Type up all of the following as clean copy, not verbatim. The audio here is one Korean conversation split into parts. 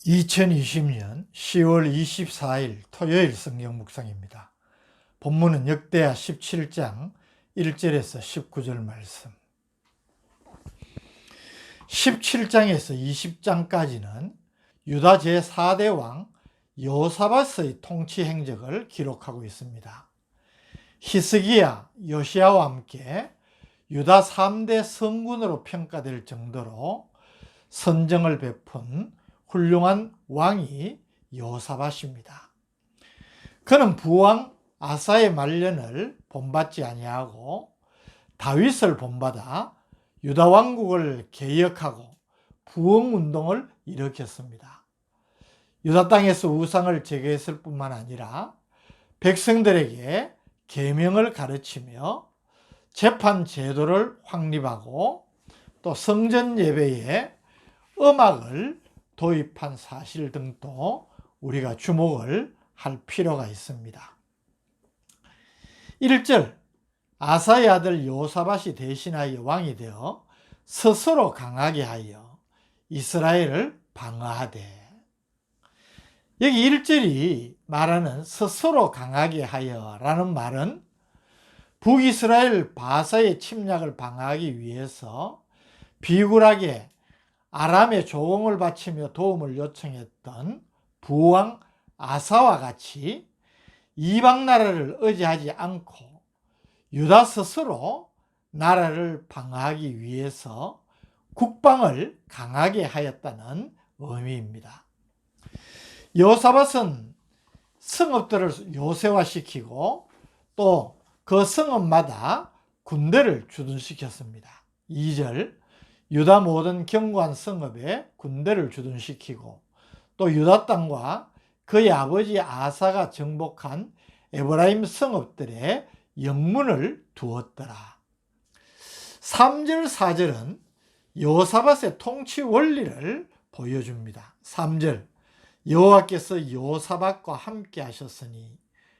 2020년 10월 24일 토요일 성경 묵상입니다. 본문은 역대하 17장 1절에서 19절 말씀. 17장에서 20장까지는 유다 제4대 왕 여호사밧의 통치 행적을 기록하고 있습니다. 히스기야, 요시야와 함께 유다 3대 성군으로 평가될 정도로 선정을 베푼 훌륭한 왕이 여호사밧입니다. 그는 부왕 아사의 말년을 본받지 아니하고 다윗을 본받아 유다 왕국을 개혁하고 부흥운동을 일으켰습니다. 유다 땅에서 우상을 제거했을 뿐만 아니라 백성들에게 계명을 가르치며 재판 제도를 확립하고 또 성전 예배에 음악을 도입한 사실 등도 우리가 주목을 할 필요가 있습니다. 1절, 아사의 아들 여호사밧이 대신하여 왕이 되어 스스로 강하게 하여 이스라엘을 방어하되. 여기 1절이 말하는 스스로 강하게 하여 라는 말은 북이스라엘 바사의 침략을 방어하기 위해서 비굴하게 아람의 조공을 바치며 도움을 요청했던 부왕 아사와 같이 이방 나라를 의지하지 않고 유다 스스로 나라를 방어하기 위해서 국방을 강하게 하였다는 의미입니다. 여호사밧은 성읍들을 요새화시키고 또 그 성읍마다 군대를 주둔시켰습니다. 2절, 유다 모든 견고한 성읍에 군대를 주둔시키고 또 유다 땅과 그의 아버지 아사가 정복한 에브라임 성읍들에 영문을 두었더라. 3절, 4절은 여호사밧의 통치 원리를 보여줍니다. 3절, 여호와께서 여호사밧과 함께 하셨으니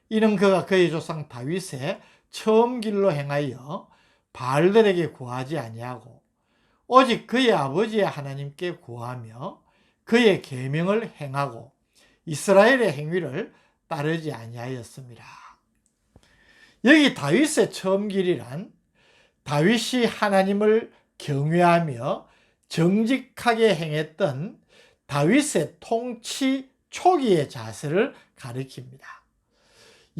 이는 그가 그의 조상 다윗의 처음 길로 행하여 바알들에게 구하지 아니하고 오직 그의 아버지의 하나님께 구하며 그의 계명을 행하고 이스라엘의 행위를 따르지 아니하였습니다. 여기 다윗의 처음 길이란 다윗이 하나님을 경외하며 정직하게 행했던 다윗의 통치 초기의 자세를 가리킵니다.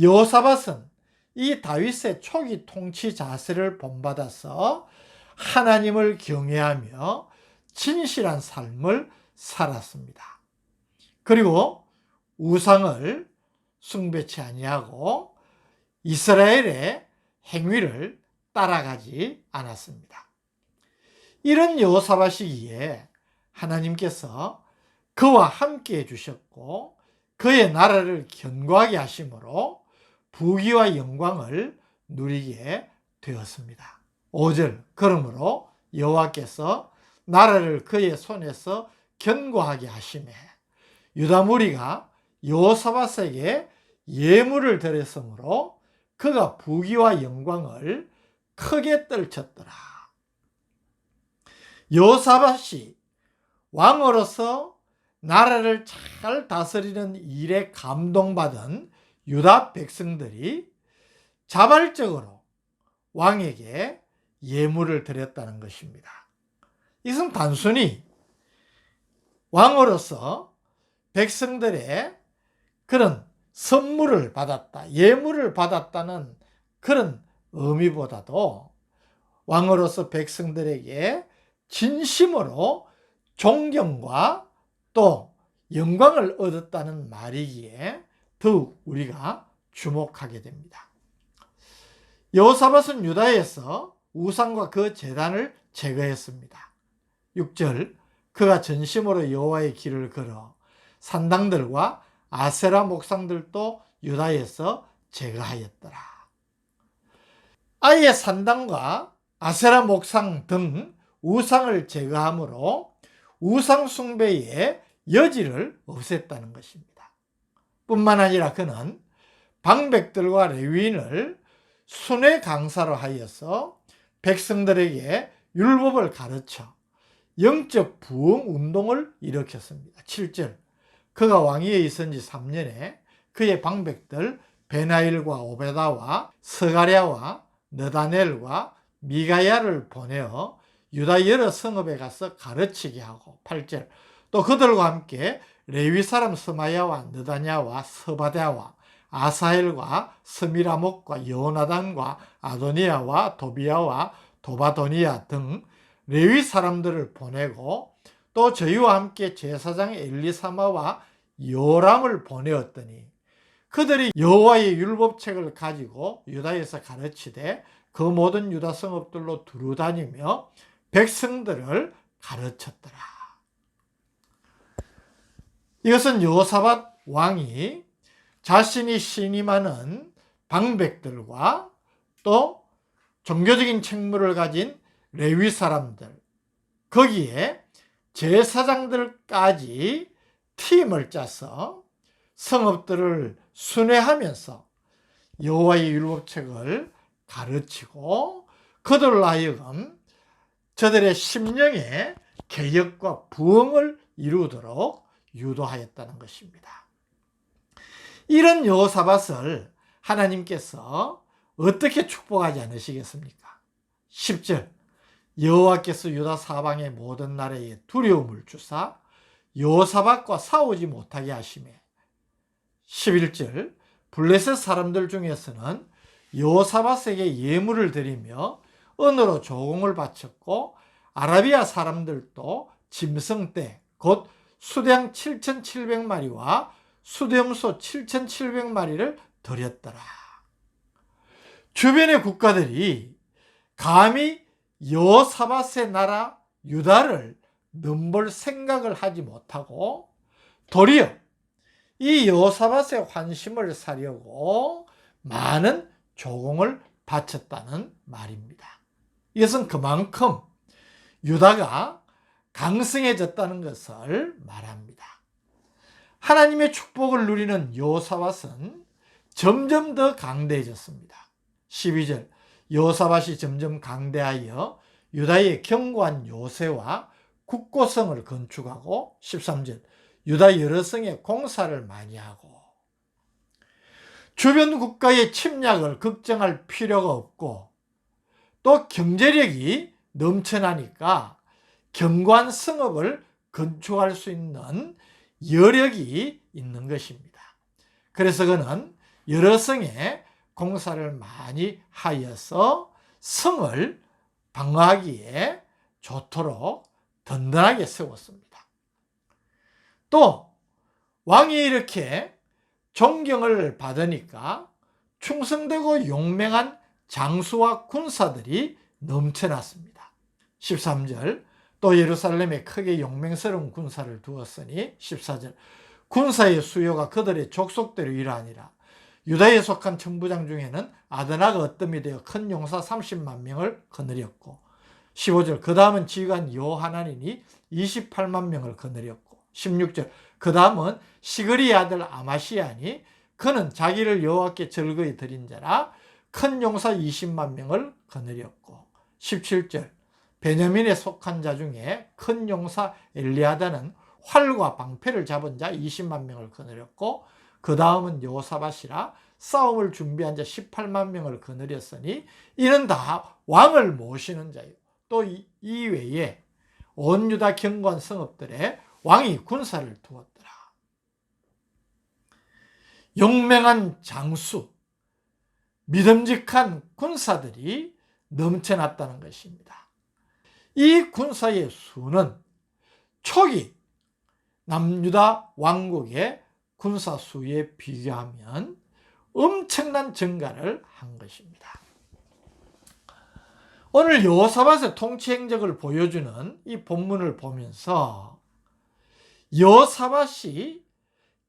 여호사밧은 이 다윗의 초기 통치 자세를 본받아서 하나님을 경외하며 진실한 삶을 살았습니다. 그리고 우상을 숭배치 아니하고 이스라엘의 행위를 따라가지 않았습니다. 이런 여호사밧이기에 하나님께서 그와 함께 해주셨고 그의 나라를 견고하게 하심으로 부귀와 영광을 누리게 되었습니다. 5절, 그러므로 여호와께서 나라를 그의 손에서 견고하게 하시매 유다 무리가 여호사밧에게 예물을 드렸으므로 그가 부귀와 영광을 크게 떨쳤더라. 여호사밧이 왕으로서 나라를 잘 다스리는 일에 감동받은 유다 백성들이 자발적으로 왕에게 예물을 드렸다는 것입니다. 이것은 단순히 왕으로서 백성들의 그런 선물을 받았다, 예물을 받았다는 그런 의미보다도 왕으로서 백성들에게 진심으로 존경과 또 영광을 얻었다는 말이기에 더욱 우리가 주목하게 됩니다. 여호사밧은 유다에서 우상과 그 제단을 제거했습니다. 6절, 그가 전심으로 여호와의 길을 걸어 산당들과 아세라 목상들도 유다에서 제거하였더라. 아예 산당과 아세라 목상 등 우상을 제거함으로 우상 숭배의 여지를 없앴다는 것입니다. 뿐만 아니라 그는 방백들과 레위인을 순회 강사로 하여서 백성들에게 율법을 가르쳐 영적 부흥 운동을 일으켰습니다. 7절, 그가 왕위에 있은 지 3년에 그의 방백들 베나일과 오베다와 스가랴와 느다넬과 미가야를 보내어 유다 여러 성읍에 가서 가르치게 하고 8절 또 그들과 함께 레위 사람 스마야와 느다냐와 스바랴와 아사엘과 스미라목과 요나단과 아도니아와 도비야와 도바도니아 등 레위 사람들을 보내고 또 저희와 함께 제사장 엘리사마와 요람을 보내었더니 그들이 여호와의 율법책을 가지고 유다에서 가르치되 그 모든 유다 성읍들로 두루다니며 백성들을 가르쳤더라. 이것은 여호사밧 왕이 자신이 신임하는 방백들과 또 종교적인 책무를 가진 레위 사람들, 거기에 제사장들까지 팀을 짜서 성읍들을 순회하면서 여호와의 율법책을 가르치고 그들로 하여금 저들의 심령의 개혁과 부흥을 이루도록 유도하였다는 것입니다. 이런 여호사밧을 하나님께서 어떻게 축복하지 않으시겠습니까? 10절 여호와께서 유다 사방의 모든 나라에 두려움을 주사 여호사밧과 싸우지 못하게 하시매 11절 블레셋 사람들 중에서는 여호사밧에게 예물을 드리며 은으로 조공을 바쳤고 아라비아 사람들도 짐승떼 곧 수량 7,700마리와 수렴소 7,700마리를 드렸더라. 주변의 국가들이 감히 여호사밧의 나라 유다를 넘볼 생각을 하지 못하고 도리어 이 여호사밧의 환심을 사려고 많은 조공을 바쳤다는 말입니다. 이것은 그만큼 유다가 강성해졌다는 것을 말합니다. 하나님의 축복을 누리는 여호사밧은 점점 더 강대해졌습니다. 12절 여호사밧이 점점 강대하여 유다의 견고한 요새와 국고성을 건축하고 13절 유다 여러 성에 공사를 많이 하고 주변 국가의 침략을 걱정할 필요가 없고 또 경제력이 넘쳐나니까 견고한 성읍을 건축할 수 있는 여력이 있는 것입니다. 그래서 그는 여러 성에 공사를 많이 하여서 성을 방어하기에 좋도록 든든하게 세웠습니다. 또 왕이 이렇게 존경을 받으니까 충성되고 용맹한 장수와 군사들이 넘쳐났습니다. 13절 또 예루살렘에 크게 용맹스러운 군사를 두었으니 14절 군사의 수요가 그들의 족속대로 이러하니라. 유다에 속한 천부장 중에는 아드나가 어뜸이 되어 큰 용사 30만 명을 거느렸고 15절 그 다음은 지휘관 요하나니니 28만 명을 거느렸고 16절 그 다음은 시그리의 아들 아마시아니 그는 자기를 여호와께 절거히 드린 자라 큰 용사 20만 명을 거느렸고 17절 베냐민에 속한 자 중에 큰 용사 엘리아다는 활과 방패를 잡은 자 20만 명을 거느렸고 그 다음은 여호사밧이라 싸움을 준비한 자 18만 명을 거느렸으니 이는 다 왕을 모시는 자요. 또 이 외에 온 유다 견고한 성읍들에 왕이 군사를 두었더라. 용맹한 장수, 믿음직한 군사들이 넘쳐났다는 것입니다. 이 군사의 수는 초기 남유다 왕국의 군사 수에 비교하면 엄청난 증가를 한 것입니다. 오늘 여호사밧의 통치 행적을 보여주는 이 본문을 보면서 여호사밧이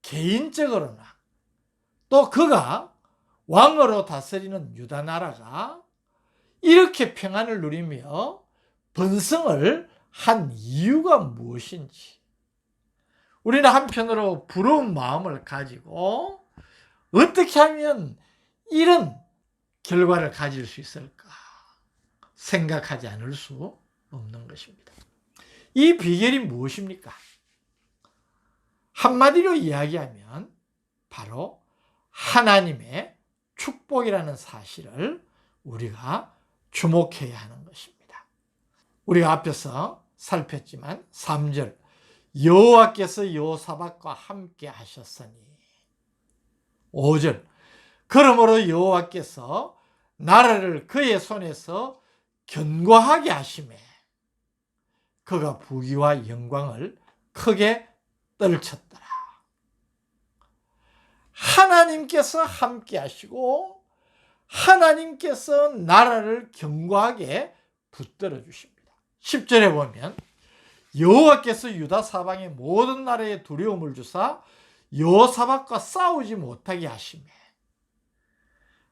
개인적으로나 또 그가 왕으로 다스리는 유다 나라가 이렇게 평안을 누리며 번성을 한 이유가 무엇인지 우리는 한편으로 부러운 마음을 가지고 어떻게 하면 이런 결과를 가질 수 있을까 생각하지 않을 수 없는 것입니다. 이 비결이 무엇입니까? 한마디로 이야기하면 바로 하나님의 축복이라는 사실을 우리가 주목해야 하는 것입니다. 우리가 앞에서 살폈지만 3절 여호와께서 여호사밧과 함께 하셨으니, 5절 그러므로 여호와께서 나라를 그의 손에서 견고하게 하시매 그가 부귀와 영광을 크게 떨쳤더라. 하나님께서 함께 하시고 하나님께서 나라를 견고하게 붙들어 주십니다. 10절에 보면 여호와께서 유다 사방의 모든 나라에 두려움을 주사 여호사밧과 싸우지 못하게 하시매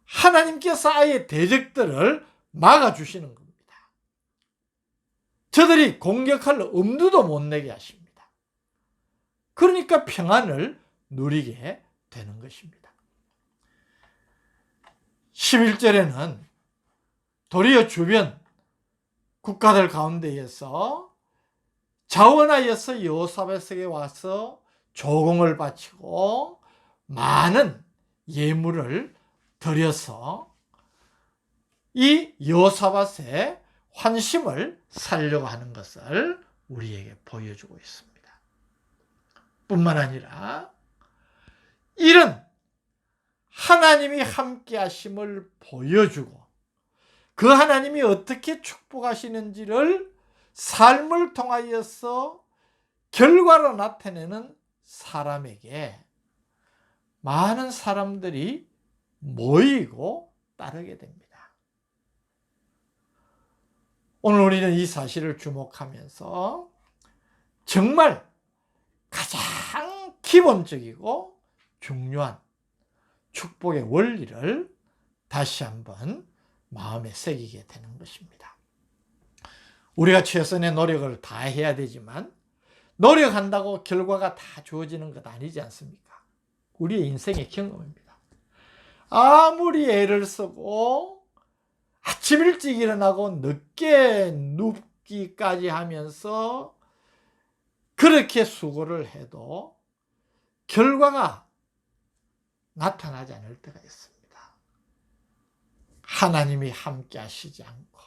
하나님께서 아예 대적들을 막아주시는 겁니다. 저들이 공격할 엄두도 못 내게 하십니다. 그러니까 평안을 누리게 되는 것입니다. 11절에는 도리어 주변 국가들 가운데에서 자원하여서 여호사밧에게 와서 조공을 바치고 많은 예물을 드려서 이 여호사밧의 환심을 살려고 하는 것을 우리에게 보여주고 있습니다. 뿐만 아니라 이런 하나님이 함께 하심을 보여주고 그 하나님이 어떻게 축복하시는지를 삶을 통하여서 결과로 나타내는 사람에게 많은 사람들이 모이고 따르게 됩니다. 오늘 우리는 이 사실을 주목하면서 정말 가장 기본적이고 중요한 축복의 원리를 다시 한번 마음에 새기게 되는 것입니다. 우리가 최선의 노력을 다해야 되지만 노력한다고 결과가 다 주어지는 것 아니지 않습니까? 우리의 인생의 경험입니다. 아무리 애를 쓰고 아침 일찍 일어나고 늦게 눕기까지 하면서 그렇게 수고를 해도 결과가 나타나지 않을 때가 있습니다. 하나님이 함께 하시지 않고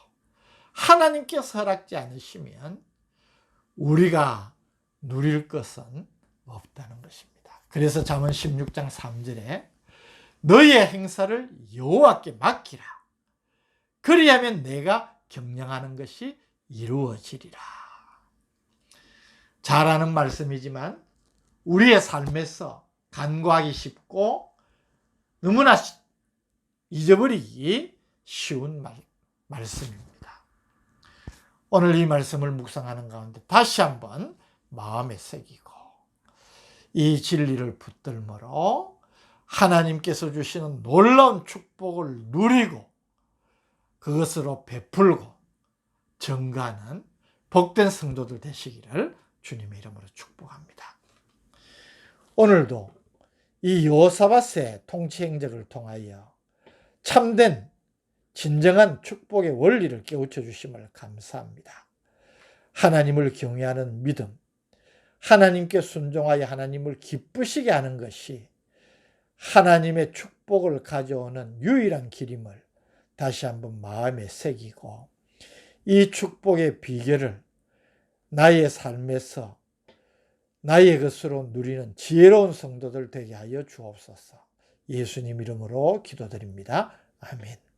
하나님께서 허락지 않으시면 우리가 누릴 것은 없다는 것입니다. 그래서 잠언 16장 3절에 너의 행사를 여호와께 맡기라. 그리하면 내가 경영하는 것이 이루어지리라. 잘 아는 말씀이지만 우리의 삶에서 간과하기 쉽고 너무나 잊어버리기 쉬운 말씀입니다. 오늘 이 말씀을 묵상하는 가운데 다시 한번 마음에 새기고 이 진리를 붙들므로 하나님께서 주시는 놀라운 축복을 누리고 그것으로 베풀고 증가하는 복된 성도들 되시기를 주님의 이름으로 축복합니다. 오늘도 이 여호사밧의 통치 행적을 통하여 참된 진정한 축복의 원리를 깨우쳐 주심을 감사합니다. 하나님을 경외하는 믿음, 하나님께 순종하여 하나님을 기쁘시게 하는 것이 하나님의 축복을 가져오는 유일한 길임을 다시 한번 마음에 새기고 이 축복의 비결을 나의 삶에서 나의 것으로 누리는 지혜로운 성도들 되게 하여 주옵소서. 예수님 이름으로 기도드립니다. 아멘.